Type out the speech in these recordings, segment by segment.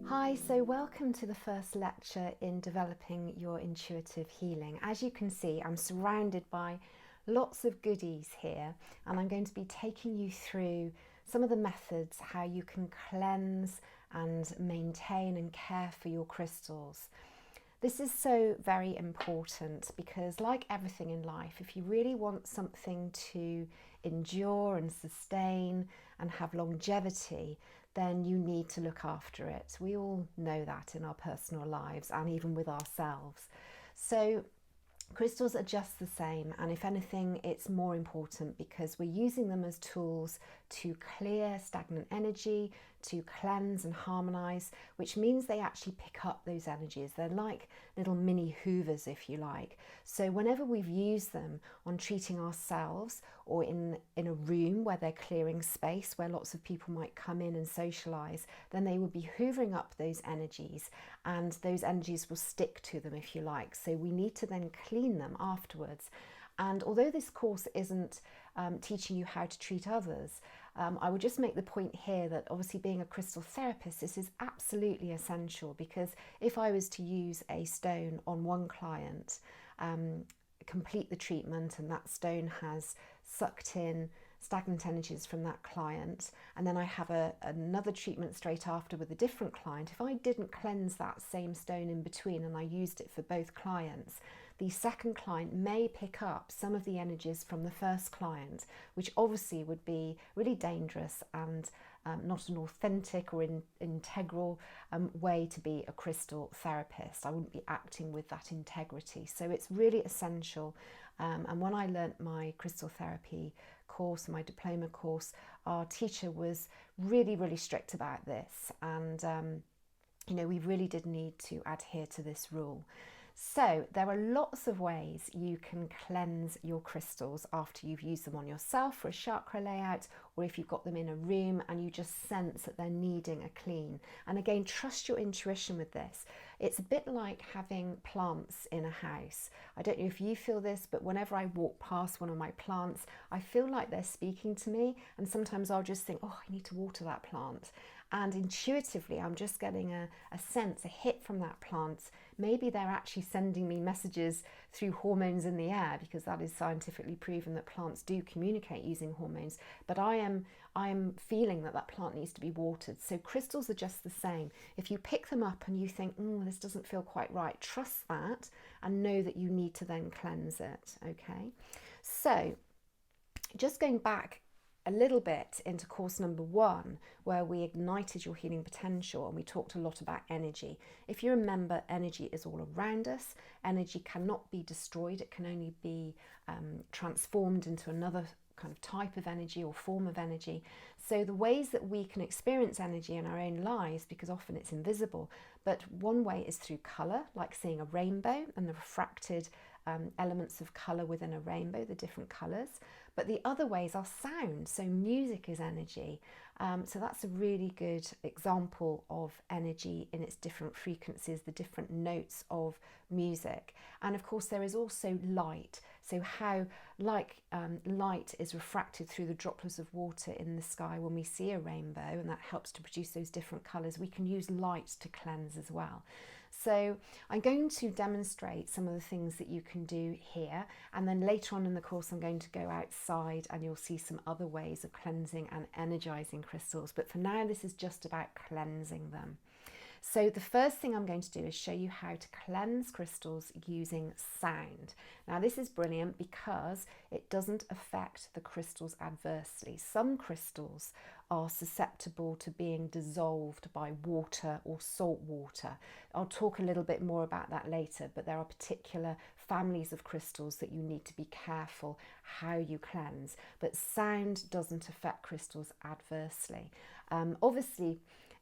Hi, so welcome to the first lecture in developing your intuitive healing. As you can see, I'm surrounded by lots of goodies here, and I'm going to be taking you through some of the methods how you can cleanse and maintain and care for your crystals. This is so very important because, like everything in life, if you really want something to endure and sustain and have longevity, then you need to look after it. We all know that in our personal lives and even with ourselves. So crystals are just the same, and if anything, it's more important because we're using them as tools to clear stagnant energy, to cleanse and harmonize, which means they actually pick up those energies. They're like little mini hoovers, if you like. So whenever we've used them on treating ourselves or in a room where they're clearing space, where lots of people might come in and socialize, then they will be hoovering up those energies, and those energies will stick to them, if you like. So we need to then clean them afterwards. And although this course isn't teaching you how to treat others, I would just make the point here that obviously, being a crystal therapist, this is absolutely essential, because if I was to use a stone on one client, complete the treatment, and that stone has sucked in stagnant energies from that client, and then I have another treatment straight after with a different client, if I didn't cleanse that same stone in between and I used it for both clients, the second client may pick up some of the energies from the first client, which obviously would be really dangerous and not an authentic or integral way to be a crystal therapist. I wouldn't be acting with that integrity. So it's really essential. And when I learnt my crystal therapy course, my diploma course, our teacher was really, really strict about this. And, we really did need to adhere to this rule. So there are lots of ways you can cleanse your crystals after you've used them on yourself for a chakra layout, or if you've got them in a room and you just sense that they're needing a clean. And again, trust your intuition with this. It's a bit like having plants in a house. I don't know if you feel this, but whenever I walk past one of my plants, I feel like they're speaking to me, and sometimes I'll just think, oh, I need to water that plant. And intuitively, I'm just getting a sense, a hit from that plant. Maybe they're actually sending me messages through hormones in the air, because that is scientifically proven that plants do communicate using hormones. But I am feeling that plant needs to be watered. So crystals are just the same. If you pick them up and you think, this doesn't feel quite right, trust that and know that you need to then cleanse it, okay? So just going back a little bit into course number 1, where we ignited your healing potential and we talked a lot about energy. If you remember, energy is all around us. Energy cannot be destroyed. It can only be transformed into another kind of type of energy or form of energy. So the ways that we can experience energy in our own lives, because often it's invisible, but one way is through colour, like seeing a rainbow and the refracted elements of colour within a rainbow, the different colours. But the other ways are sound. So music is energy. So that's a really good example of energy in its different frequencies, the different notes of music. And of course, there is also light. So how light is refracted through the droplets of water in the sky when we see a rainbow, and that helps to produce those different colours. We can use light to cleanse as well. So I'm going to demonstrate some of the things that you can do here, and then later on in the course I'm going to go outside and you'll see some other ways of cleansing and energizing crystals. But for now, this is just about cleansing them. So the first thing I'm going to do is show you how to cleanse crystals using sound. Now this is brilliant because it doesn't affect the crystals adversely. Some crystals are susceptible to being dissolved by water or salt water. I'll talk a little bit more about that later, but there are particular families of crystals that you need to be careful how you cleanse. But sound doesn't affect crystals adversely. Obviously,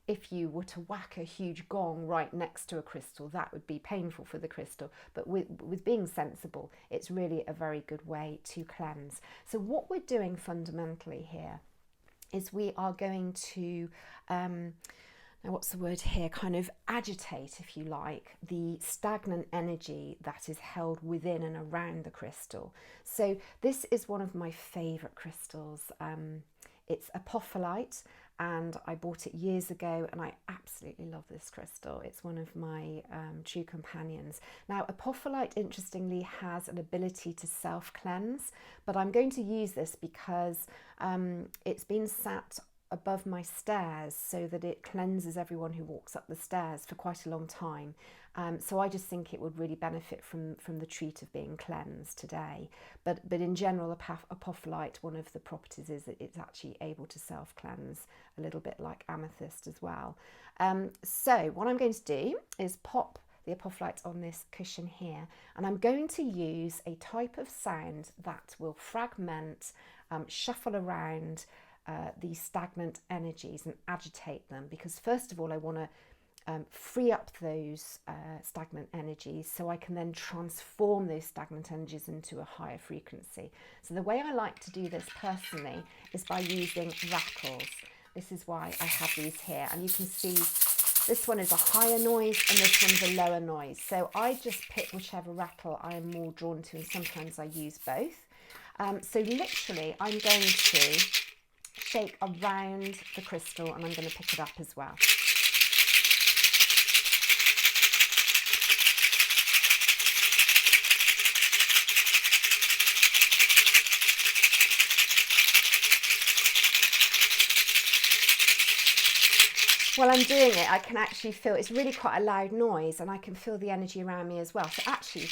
if you were to whack a huge gong right next to a crystal, that would be painful for the crystal. But with being sensible, it's really a very good way to cleanse. So what we're doing fundamentally here is we are going to, now what's the word here, kind of agitate, if you like, the stagnant energy that is held within and around the crystal. So this is one of my favourite crystals. It's apophyllite, and I bought it years ago, and I absolutely love this crystal. It's one of my true companions. Now, apophyllite, interestingly, has an ability to self-cleanse, but I'm going to use this because it's been sat above my stairs so that it cleanses everyone who walks up the stairs for quite a long time. So I just think it would really benefit from the treat of being cleansed today. But in general, apophyllite, one of the properties is that it's actually able to self-cleanse, a little bit like amethyst as well. So what I'm going to do is pop the apophyllite on this cushion here, and I'm going to use a type of sound that will fragment, shuffle around these stagnant energies and agitate them, because first of all I want to free up those stagnant energies so I can then transform those stagnant energies into a higher frequency. So the way I like to do this personally is by using rattles. This is why I have these here, and you can see this one is a higher noise and this one's a lower noise. So I just pick whichever rattle I am more drawn to, and sometimes I use both. So literally I'm going to shake around the crystal, and I'm going to pick it up as well. While I'm doing it, I can actually feel it's really quite a loud noise, and I can feel the energy around me as well. So actually,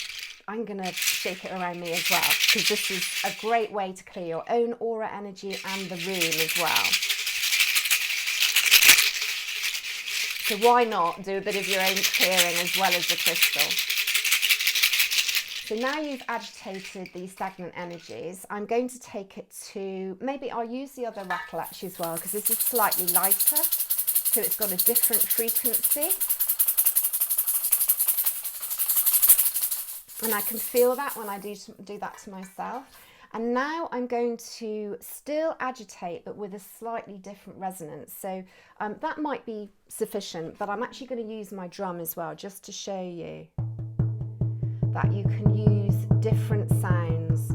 I'm going to shake it around me as well, because this is a great way to clear your own aura energy and the room as well. So why not do a bit of your own clearing as well as the crystal? So now you've agitated these stagnant energies, I'm going to take it to, maybe I'll use the other rattle actually as well, because this is slightly lighter, so it's got a different frequency. And I can feel that when I do that to myself. And now I'm going to still agitate, but with a slightly different resonance. So that might be sufficient, but I'm actually going to use my drum as well, just to show you that you can use different sounds.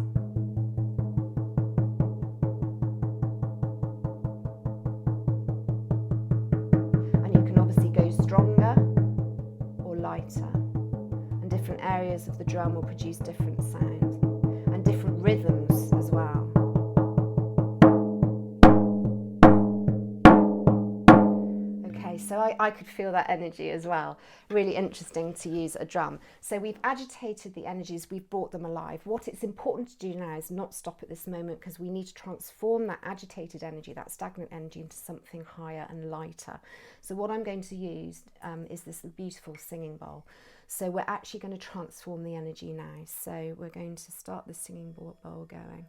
And you can obviously go stronger or lighter. And different areas of the drum will produce different sounds and different rhythms as well. Okay, so I could feel that energy as well. Really interesting to use a drum. So we've agitated the energies, we've brought them alive. What it's important to do now is not stop at this moment, because we need to transform that agitated energy, that stagnant energy, into something higher and lighter. So what I'm going to use is this beautiful singing bowl. So we're actually going to transform the energy now. So we're going to start the singing bowl going.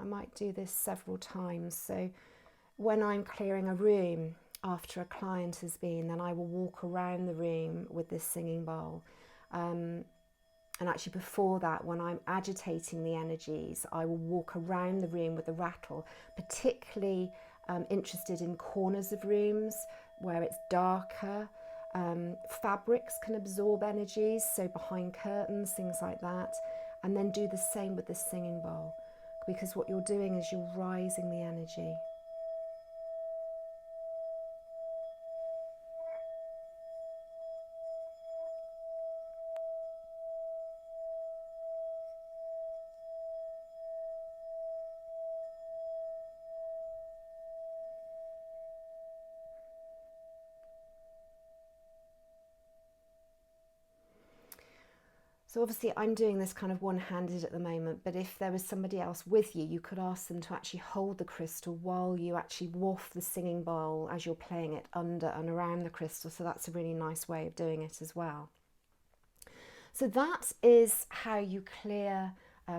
I might do this several times. So when I'm clearing a room after a client has been, then I will walk around the room with this singing bowl. And actually before that, when I'm agitating the energies, I will walk around the room with the rattle, particularly interested in corners of rooms where it's darker. Fabrics can absorb energies, so behind curtains, things like that. And then do the same with the singing bowl, because what you're doing is you're rising the energy. So obviously I'm doing this kind of one-handed at the moment, but if there was somebody else with you, you could ask them to actually hold the crystal while you actually waft the singing bowl as you're playing it under and around the crystal. So that's a really nice way of doing it as well. So that is how you clear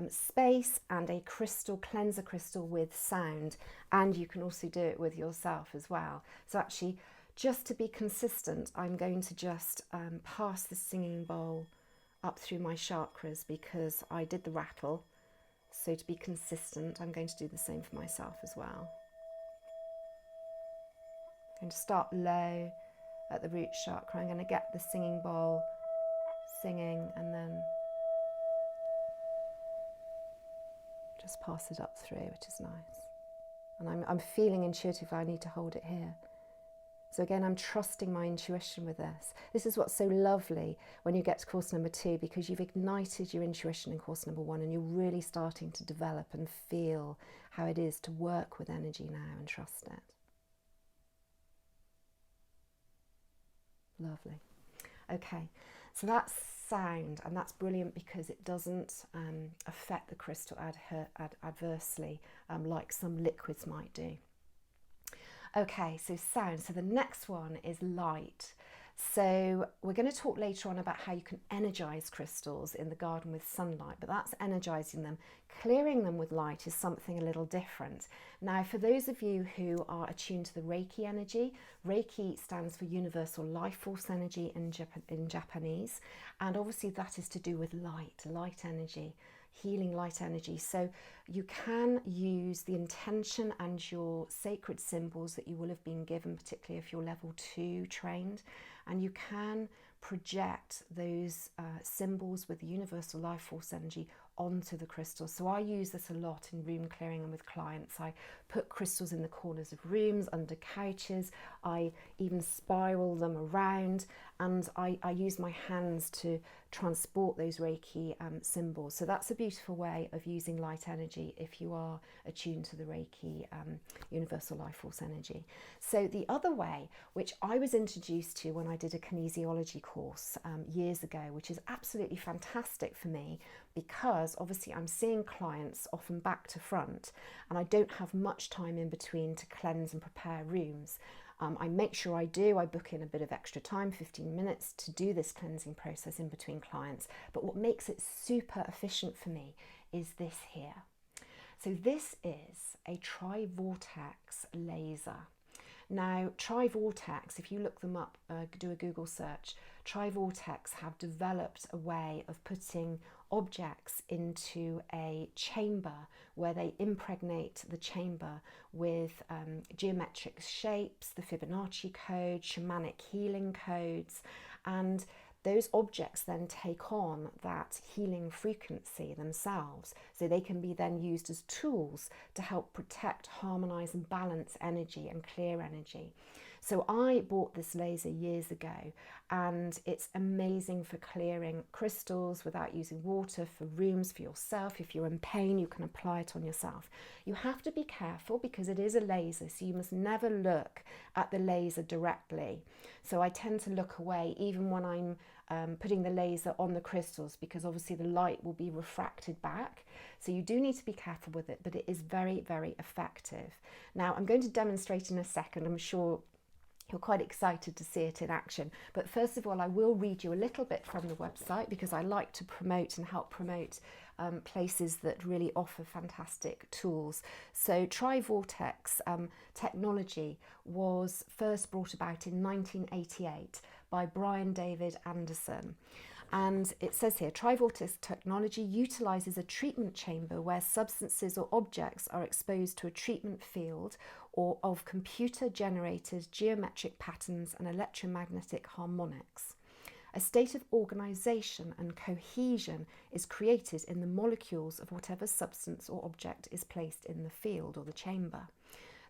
space and a crystal, cleanse a crystal with sound. And you can also do it with yourself as well. So actually, just to be consistent, I'm going to just pass the singing bowl up through my chakras because I did the rattle. So to be consistent, I'm going to do the same for myself as well. I'm going to start low at the root chakra. I'm going to get the singing bowl singing and then just pass it up through, which is nice. And I'm feeling intuitively I need to hold it here. So again, I'm trusting my intuition with this. This is what's so lovely when you get to course number 2, because you've ignited your intuition in course number 1 and you're really starting to develop and feel how it is to work with energy now and trust it. Lovely. Okay, so that's sound, and that's brilliant because it doesn't affect the crystal adversely like some liquids might do. Okay, so sound. So the next one is light. So we're going to talk later on about how you can energize crystals in the garden with sunlight, but that's energizing them. Clearing them with light is something a little different. Now, for those of you who are attuned to the Reiki energy, Reiki stands for Universal Life Force Energy in Japanese, and obviously that is to do with light energy, healing light energy. So you can use the intention and your sacred symbols that you will have been given, particularly if you're level 2 trained, and you can project those symbols with the universal life force energy onto the crystals. So I use this a lot in room clearing and with clients. I put crystals in the corners of rooms, under couches. I even spiral them around, and I use my hands to transport those Reiki symbols. So that's a beautiful way of using light energy if you are attuned to the Reiki universal life force energy. So the other way, which I was introduced to when I did a kinesiology course years ago, which is absolutely fantastic for me, because obviously I'm seeing clients often back to front and I don't have much time in between to cleanse and prepare rooms. I make sure I book in a bit of extra time, 15 minutes, to do this cleansing process in between clients. But what makes it super efficient for me is this here. So this is a tri-vortex laser. Now, tri-vortex, if you look them up, do a Google search, tri-vortex have developed a way of putting objects into a chamber where they impregnate the chamber with geometric shapes, the Fibonacci code, shamanic healing codes, and those objects then take on that healing frequency themselves, so they can be then used as tools to help protect, harmonize and balance energy and clear energy. So I bought this laser years ago, and it's amazing for clearing crystals without using water, for rooms, for yourself. If you're in pain, you can apply it on yourself. You have to be careful because it is a laser, so you must never look at the laser directly. So I tend to look away even when I'm putting the laser on the crystals, because obviously the light will be refracted back. So you do need to be careful with it, but it is very, very effective. Now I'm going to demonstrate in a second. I'm sure you're quite excited to see it in action. But first of all, I will read you a little bit from the website, because I like to promote and help promote places that really offer fantastic tools. So tri-vortex technology was first brought about in 1988 by Brian David Anderson. And it says here, tri-vortex technology utilizes a treatment chamber where substances or objects are exposed to a treatment field or of computer-generated geometric patterns and electromagnetic harmonics. A state of organization and cohesion is created in the molecules of whatever substance or object is placed in the field or the chamber.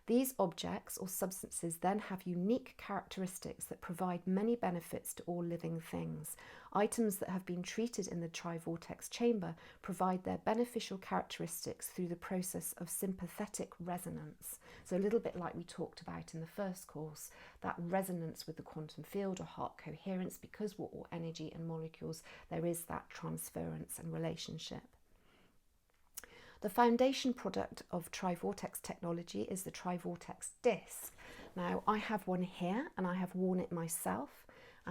These objects or substances then have unique characteristics that provide many benefits to all living things. Items that have been treated in the tri-vortex chamber provide their beneficial characteristics through the process of sympathetic resonance. So a little bit like we talked about in the first course, that resonance with the quantum field or heart coherence, because we're all energy and molecules, there is that transference and relationship. The foundation product of tri-vortex technology is the tri-vortex disc. Now I have one here and I have worn it myself.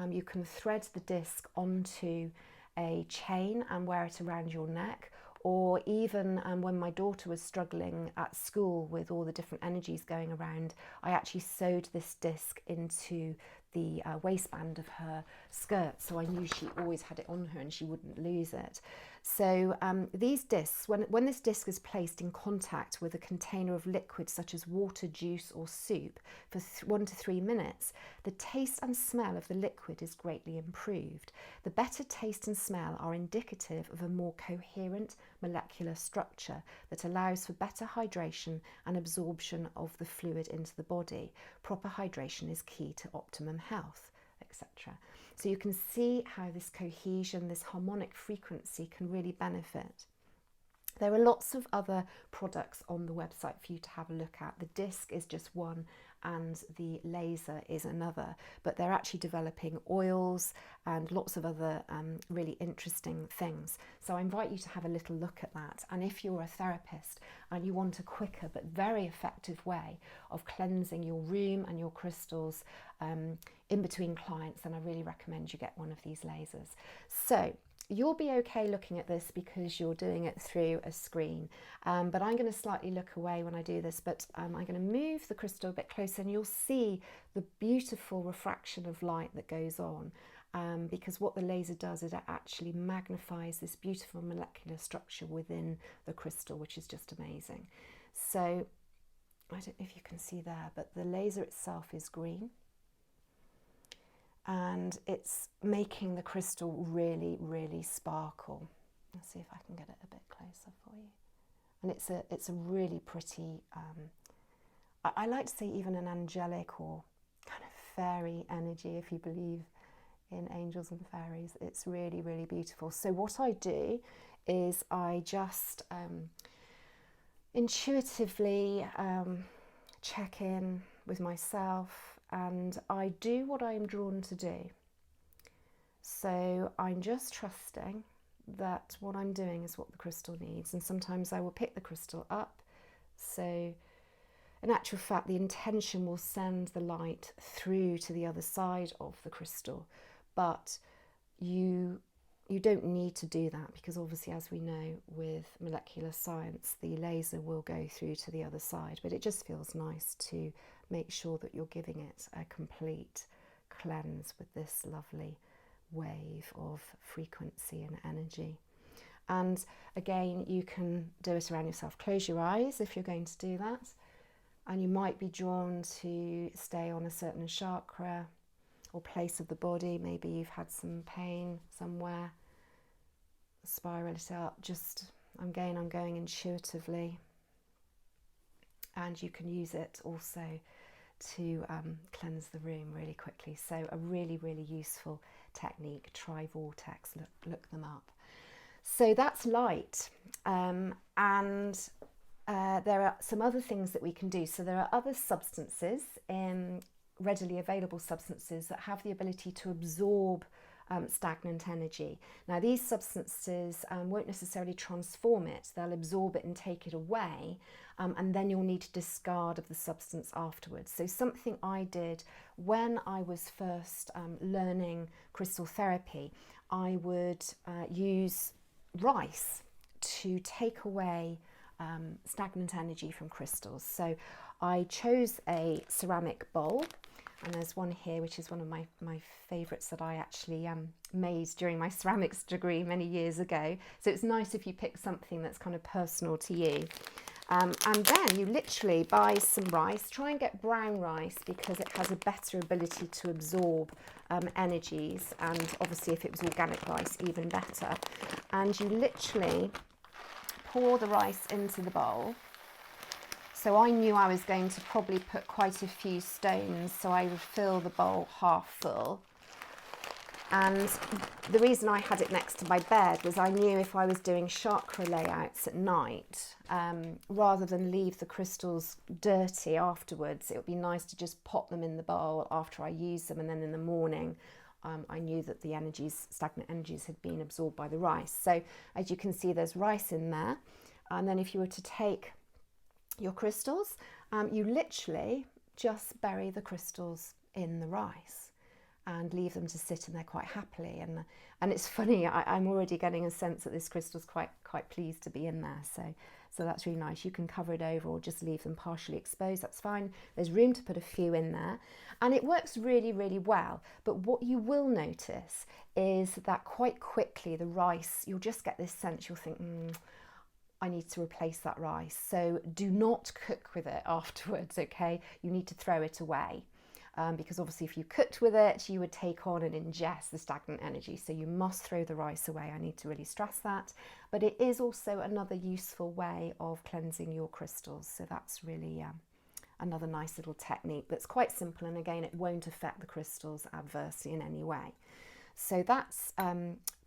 You can thread the disc onto a chain and wear it around your neck, or even when my daughter was struggling at school with all the different energies going around, I actually sewed this disc into the waistband of her skirt, so I knew she always had it on her and she wouldn't lose it. So these discs, when this disc is placed in contact with a container of liquid such as water, juice or soup for 1 to 3 minutes, the taste and smell of the liquid is greatly improved. The better taste and smell are indicative of a more coherent molecular structure that allows for better hydration and absorption of the fluid into the body. Proper hydration is key to optimum health, etc. So you can see how this cohesion, this harmonic frequency can really benefit. There are lots of other products on the website for you to have a look at. The disc is just one and the laser is another, but they're actually developing oils and lots of other really interesting things. So I invite you to have a little look at that. And if you're a therapist and you want a quicker but very effective way of cleansing your room and your crystals in between clients, then I really recommend you get one of these lasers. So you'll be okay looking at this because you're doing it through a screen, but I'm going to slightly look away when I do this, but I'm going to move the crystal a bit closer and you'll see the beautiful refraction of light that goes on, because what the laser does is it actually magnifies this beautiful molecular structure within the crystal, which is just amazing. So I don't know if you can see there, but the laser itself is green. And it's making the crystal really, really sparkle. Let's see if I can get it a bit closer for you. And it's a really pretty, I like to say even an angelic or kind of fairy energy, if you believe in angels and fairies. It's really, really beautiful. So what I do is I just intuitively check in with myself, and I do what I'm drawn to do. So I'm just trusting that what I'm doing is what the crystal needs, and sometimes I will pick the crystal up. So in actual fact, the intention will send the light through to the other side of the crystal, but you don't need to do that, because obviously, as we know with molecular science, the laser will go through to the other side, but it just feels nice to make sure that you're giving it a complete cleanse with this lovely wave of frequency and energy. And again, you can do it around yourself. Close your eyes if you're going to do that, and you might be drawn to stay on a certain chakra or place of the body. Maybe you've had some pain somewhere, spiral it up. Just I'm going intuitively, and you can use it also to cleanse the room really quickly. So a really, really useful technique. Try Vortex, look them up. So that's light, and there are some other things that we can do. So there are other substances, readily available substances, that have the ability to absorb stagnant energy. Now these substances won't necessarily transform it, they'll absorb it and take it away, and then you'll need to discard of the substance afterwards. So something I did when I was first learning crystal therapy, I would use rice to take away stagnant energy from crystals. So I chose a ceramic bowl, and there's one here which is one of my favourites that I actually made during my ceramics degree many years ago. So it's nice if you pick something that's kind of personal to you. And then you literally buy some rice. Try and get brown rice because it has a better ability to absorb energies, and obviously if it was organic rice, even better. And you literally pour the rice into the bowl. So I knew I was going to probably put quite a few stones, so I would fill the bowl half full. And the reason I had it next to my bed was I knew if I was doing chakra layouts at night, rather than leave the crystals dirty afterwards, it would be nice to just pop them in the bowl after I use them, and then in the morning I knew that the stagnant energies had been absorbed by the rice. So as you can see, there's rice in there. And then if you were to take your crystals, you literally just bury the crystals in the rice. and leave them to sit in there quite happily. And it's funny, I'm already getting a sense that this crystal's quite pleased to be in there. So that's really nice. You can cover it over or just leave them partially exposed. That's fine. There's room to put a few in there. And it works really, really well. But what you will notice is that quite quickly the rice, you'll just get this sense, you'll think, I need to replace that rice. So do not cook with it afterwards, okay? You need to throw it away. Because obviously if you cooked with it, you would take on and ingest the stagnant energy. So you must throw the rice away. I need to really stress that. But it is also another useful way of cleansing your crystals. So that's really another nice little technique that's quite simple. And again, it won't affect the crystals adversely in any way. So that's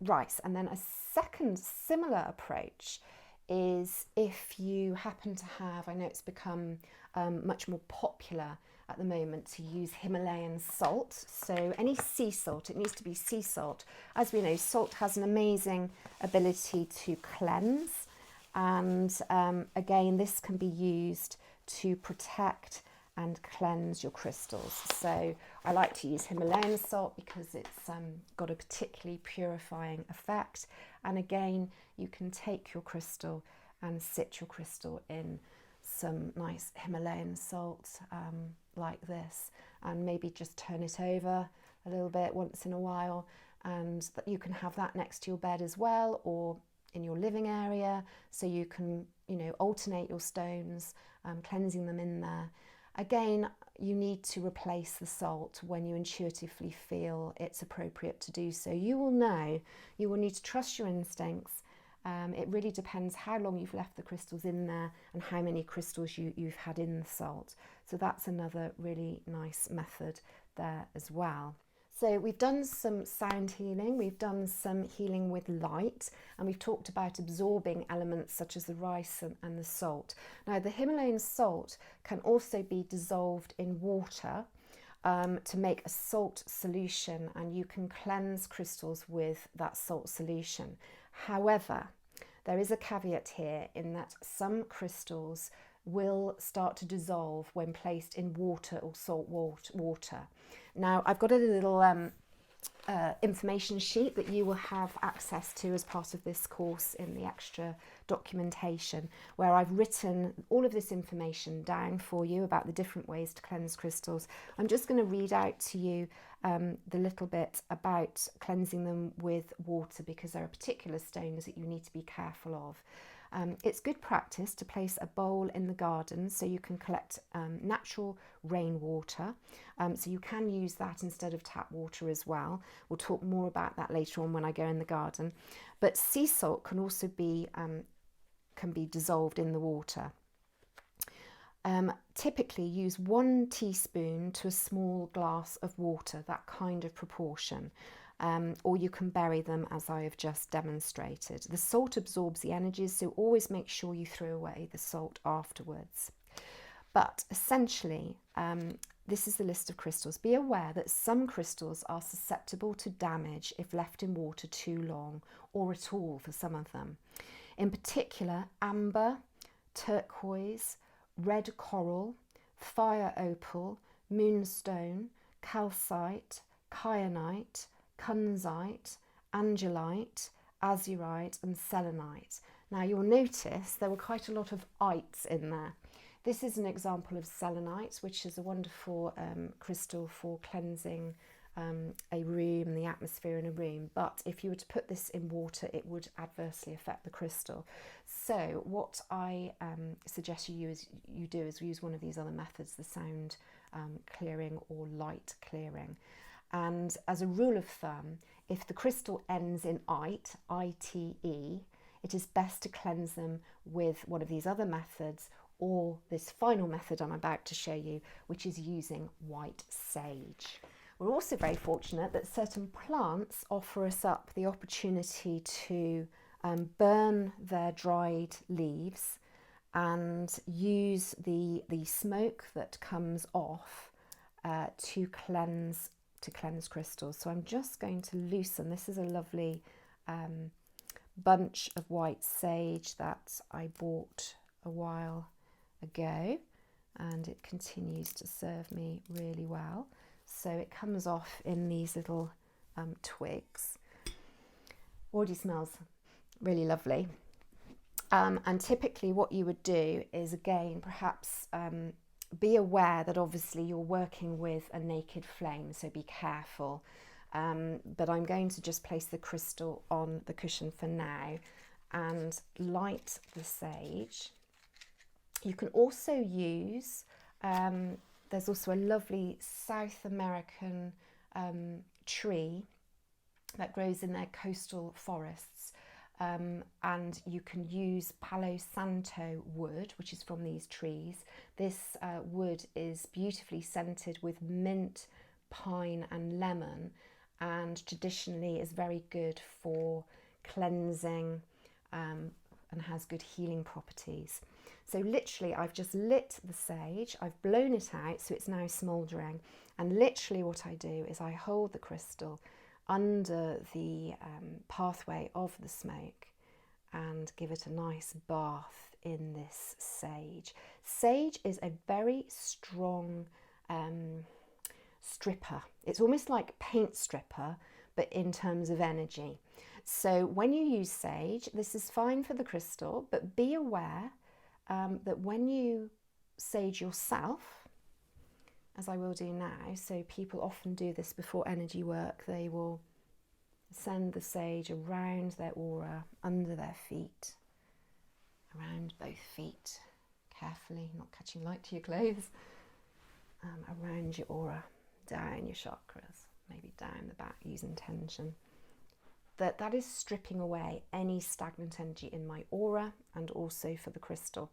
rice. And then a second similar approach is if you happen to have, I know it's become much more popular at the moment to use Himalayan salt. So any sea salt, it needs to be sea salt. As we know, salt has an amazing ability to cleanse. And again, this can be used to protect and cleanse your crystals. So I like to use Himalayan salt because it's got a particularly purifying effect. And again, you can take your crystal and sit your crystal in some nice Himalayan salt like this, and maybe just turn it over a little bit once in a while, and that you can have that next to your bed as well, or in your living area, so you can, you know, alternate your stones, cleansing them in there. Again, you need to replace the salt when you intuitively feel it's appropriate to do so. You will know, you will need to trust your instincts. It really depends how long you've left the crystals in there and how many crystals you've had in the salt. So that's another really nice method there as well. So we've done some sound healing, we've done some healing with light, and we've talked about absorbing elements such as the rice and the salt. Now, the Himalayan salt can also be dissolved in water to make a salt solution, and you can cleanse crystals with that salt solution. However, there is a caveat here in that some crystals will start to dissolve when placed in water or salt water. Now, I've got a little information sheet that you will have access to as part of this course in the extra documentation, where I've written all of this information down for you about the different ways to cleanse crystals. I'm just going to read out to you the little bit about cleansing them with water, because there are particular stones that you need to be careful of. It's good practice to place a bowl in the garden so you can collect natural rainwater. So you can use that instead of tap water as well. We'll talk more about that later on when I go in the garden. But sea salt can also be dissolved in the water. Typically use 1 teaspoon to a small glass of water, that kind of proportion. Or you can bury them as I have just demonstrated. The salt absorbs the energies, so always make sure you throw away the salt afterwards. But essentially, this is the list of crystals. Be aware that some crystals are susceptible to damage if left in water too long, or at all for some of them. In particular, amber, turquoise, red coral, fire opal, moonstone, calcite, kyanite, kunzite, angelite, azurite and selenite. Now you'll notice there were quite a lot of ites in there. This is an example of selenite, which is a wonderful crystal for cleansing a room, the atmosphere in a room. But if you were to put this in water, it would adversely affect the crystal. So what I suggest you do is use one of these other methods, the sound clearing or light clearing. And as a rule of thumb, if the crystal ends in ite, I-T-E, it is best to cleanse them with one of these other methods, or this final method I'm about to show you, which is using white sage. We're also very fortunate that certain plants offer us up the opportunity to burn their dried leaves and use the smoke that comes off to cleanse crystals. So I'm just going to loosen. This is a lovely bunch of white sage that I bought a while ago, and it continues to serve me really well. So it comes off in these little twigs. Already smells really lovely. And typically what you would do is, again, perhaps be aware that obviously you're working with a naked flame, so be careful. But I'm going to just place the crystal on the cushion for now and light the sage. You can also use, there's also a lovely South American tree that grows in their coastal forests. And you can use Palo Santo wood, which is from these trees. This wood is beautifully scented with mint, pine and lemon, and traditionally is very good for cleansing and has good healing properties. So literally I've just lit the sage, I've blown it out so it's now smouldering, and literally what I do is I hold the crystal under the pathway of the smoke and give it a nice bath in this sage. Sage is a very strong stripper. It's almost like paint stripper, but in terms of energy. So when you use sage, this is fine for the crystal, but be aware that when you sage yourself, as I will do now, so people often do this before energy work, they will send the sage around their aura, under their feet, around both feet, carefully, not catching light to your clothes, around your aura, down your chakras, maybe down the back, use intention. That is stripping away any stagnant energy in my aura and also for the crystal.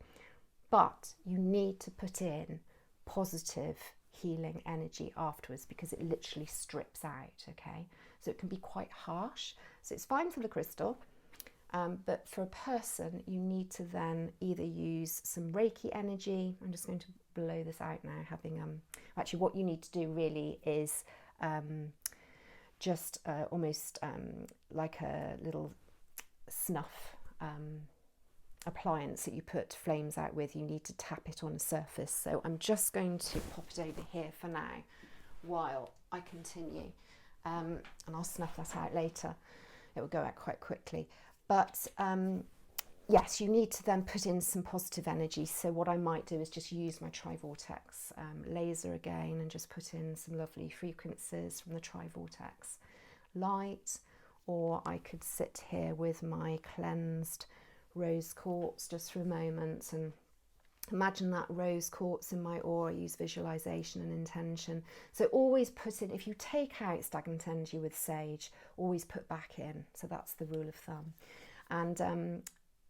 But you need to put in positive healing energy afterwards because it literally strips out, okay? So it can be quite harsh. So it's fine for the crystal, but for a person, you need to then either use some Reiki energy. I'm just going to blow this out now, having, actually what you need to do really is just almost like a little snuff appliance that you put flames out with. You need to tap it on a surface. So I'm just going to pop it over here for now while I continue, and I'll snuff that out later. It will go out quite quickly, but yes, you need to then put in some positive energy. So what I might do is just use my trivortex laser again and just put in some lovely frequencies from the trivortex light, or I could sit here with my cleansed rose quartz just for a moment and imagine that rose quartz in my aura. Use visualization and intention. So always put in, if you take out stagnant energy with sage, always put back in. So that's the rule of thumb. And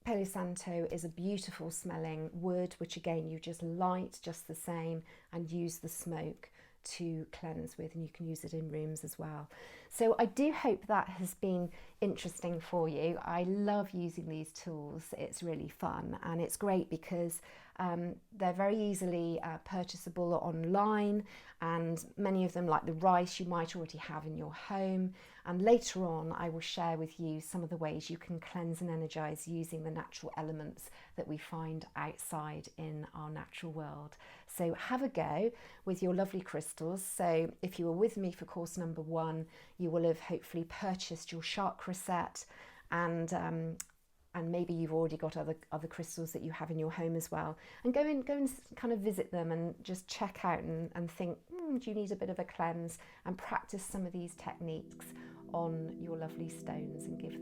Palo Santo is a beautiful smelling wood, which again you just light just the same and use the smoke to cleanse with, and you can use it in rooms as well. So I do hope that has been interesting for you. I love using these tools. It's really fun, and it's great because they're very easily purchasable online, and many of them, like the rice, you might already have in your home. And later on I will share with you some of the ways you can cleanse and energize using the natural elements that we find outside in our natural world. So have a go with your lovely crystals. So if you were with me for course number 1, you will have hopefully purchased your chakra set, and maybe you've already got other crystals that you have in your home as well. And go and kind of visit them and just check out and think, do you need a bit of a cleanse, and practice some of these techniques on your lovely stones and give